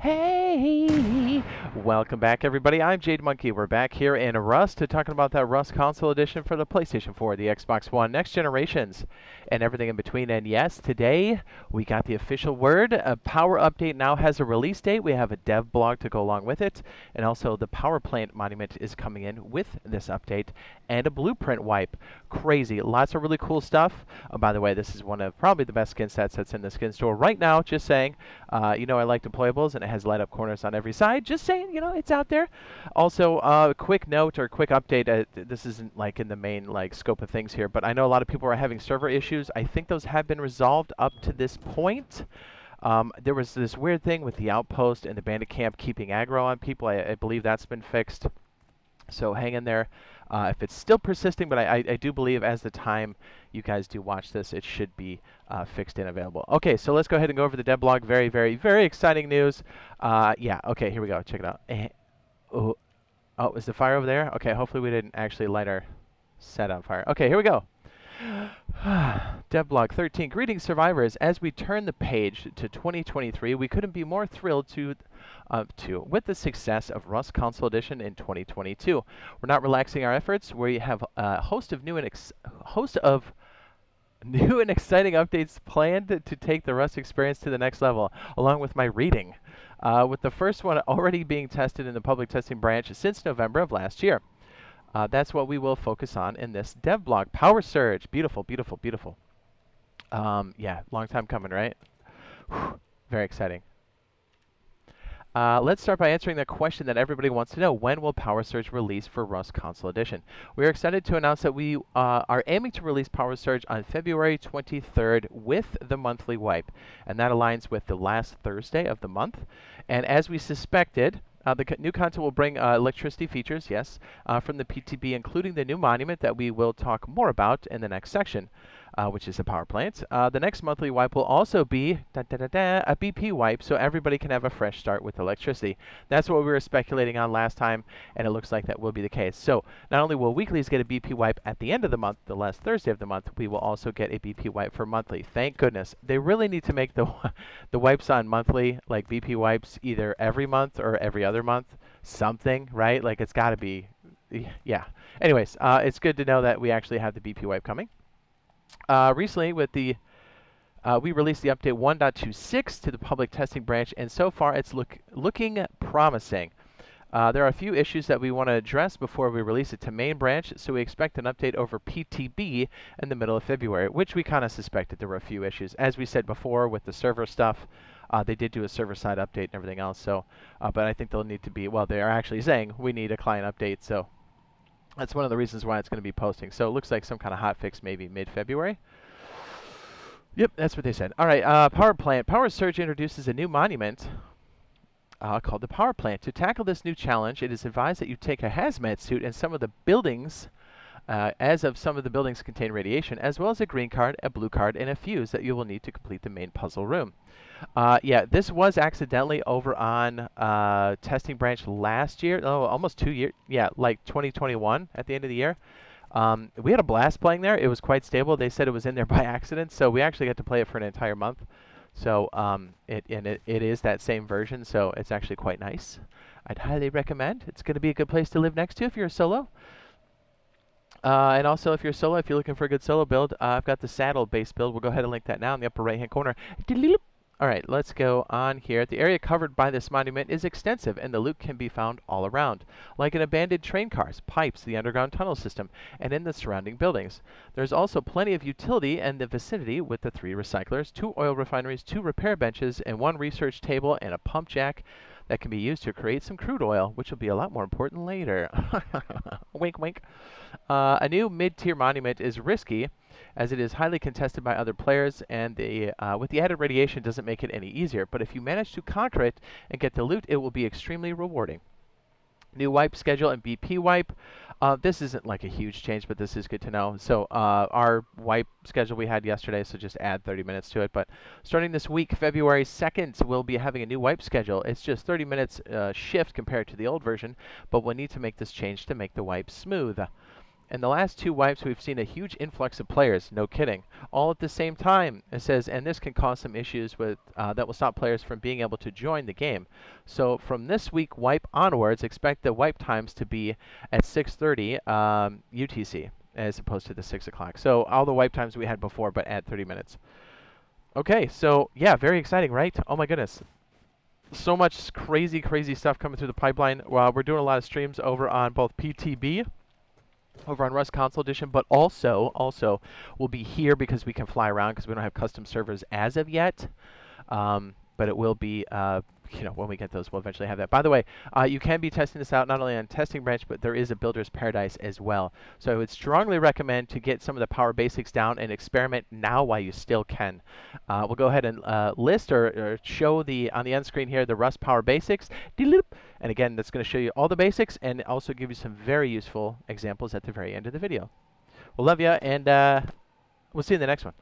Hey! Welcome back, everybody. I'm Jade Monkey. We're back here in Rust talking about that Rust Console Edition for the PlayStation 4, the Xbox One, next generations, and everything in between. And yes, today we got the official word. A Power Update now has a release date. We have a dev blog to go along with it. And also the Power Plant Monument is coming in with this update. And a blueprint wipe. Crazy. Lots of really cool stuff. By the way, this is one of probably the best skin sets that's in the skin store right now. Just saying. You know I like deployables, and it has light up corners on every side. Just saying, you know, it's out there. Also, quick note or quick update. This isn't like in the main scope of things here, but I know a lot of people are having server issues. I think those have been resolved up to this point. There was this weird thing with the outpost and the bandit camp keeping aggro on people. I believe that's been fixed. So hang in there if it's still persisting, but I do believe as the time you guys do watch this, it should be fixed and available. Okay, so let's go ahead and go over the dev blog. Very, very, very exciting news. Yeah, okay, here we go. Check it out. Oh, is the fire over there? Okay, hopefully we didn't actually light our set on fire. Okay, here we go. Devlog 13. Greetings, survivors. As we turn the page to 2023, we couldn't be more thrilled with the success of Rust Console Edition in 2022. We're not relaxing our efforts. We have a host of new and exciting updates planned to take the Rust experience to the next level, along with my reading, with the first one already being tested in the public testing branch since November of last year. That's what we will focus on in this dev blog. Power Surge. Beautiful, beautiful, beautiful. Yeah, long time coming, right? Whew, very exciting. Let's start by answering the question that everybody wants to know. When will Power Surge release for Rust Console Edition? We are excited to announce that we are aiming to release Power Surge on February 23rd with the monthly wipe. And that aligns with the last Thursday of the month. And as we suspected, the new content will bring electricity features, yes, from the PTB, including the new monument that we will talk more about in the next section, which is the power plant. The next monthly wipe will also be a BP wipe, so everybody can have a fresh start with electricity. That's what we were speculating on last time, and it looks like that will be the case. So not only will weeklies get a BP wipe at the end of the month, the last Thursday of the month, we will also get a BP wipe for monthly. Thank goodness. They really need to make the wipes on monthly, like BP wipes, either every month or every other month. Something, right? Like it's got to be, yeah. Anyways, it's good to know that we actually have the BP wipe coming. Recently, with the we released the update 1.26 to the public testing branch, and so far it's looking promising. There are a few issues that we want to address before we release it to main branch, so we expect an update over PTB in the middle of February, which we kind of suspected there were a few issues. As we said before with the server stuff, they did do a server-side update and everything else, so, but I think they'll need to be, well, they are actually saying we need a client update, so that's one of the reasons why it's going to be posting. So it looks like some kind of hot fix maybe mid-February. Yep, that's what they said. All right, Power Plant. Power Surge introduces a new monument called the Power Plant. To tackle this new challenge, it is advised that you take a hazmat suit and some of the buildings, some of the buildings contain radiation, as well as a green card, a blue card, and a fuse that you will need to complete the main puzzle room. Yeah, this was accidentally over on testing branch last year. Oh, almost 2 years. Yeah, like 2021 at the end of the year. We had a blast playing there. It was quite stable. They said it was in there by accident, so we actually got to play it for an entire month. So it is that same version, so it's actually quite nice. I'd highly recommend. It's going to be a good place to live next to if you're a solo. And also, if you're a solo, if you're looking for a good solo build, I've got the saddle-based build. We'll go ahead and link that now in the upper right-hand corner. All right, let's go on here. The area covered by this monument is extensive, and the loot can be found all around, like in abandoned train cars, pipes, the underground tunnel system, and in the surrounding buildings. There's also plenty of utility in the vicinity with the 3 recyclers, 2 oil refineries, 2 repair benches, and 1 research table and a pump jack that can be used to create some crude oil, which will be a lot more important later. Wink, wink. A new mid-tier monument is risky, as it is highly contested by other players, and with the added radiation doesn't make it any easier. But if you manage to conquer it and get the loot, it will be extremely rewarding. New wipe schedule and BP wipe. This isn't like a huge change, but this is good to know. So our wipe schedule we had yesterday, so just add 30 minutes to it. But starting this week, February 2nd, we'll be having a new wipe schedule. It's just 30 minutes shift compared to the old version, but we'll need to make this change to make the wipe smooth. In the last 2 wipes, we've seen a huge influx of players, no kidding, all at the same time. It says, and this can cause some issues with that will stop players from being able to join the game. So from this week wipe onwards, expect the wipe times to be at 6:30 UTC as opposed to the 6 o'clock. So all the wipe times we had before, but at 30 minutes. Okay, so yeah, very exciting, right? Oh my goodness. So much crazy, crazy stuff coming through the pipeline. Well, we're doing a lot of streams over on both PTB, over on Rust Console Edition, but also we'll be here because we can fly around because we don't have custom servers as of yet. But it will be, when we get those, we'll eventually have that. By the way, you can be testing this out not only on Testing Branch, but there is a Builder's Paradise as well. So I would strongly recommend to get some of the power basics down and experiment now while you still can. We'll go ahead and list or show on the end screen here the Rust Power Basics. And again, that's going to show you all the basics and also give you some very useful examples at the very end of the video. We'll love you, and we'll see you in the next one.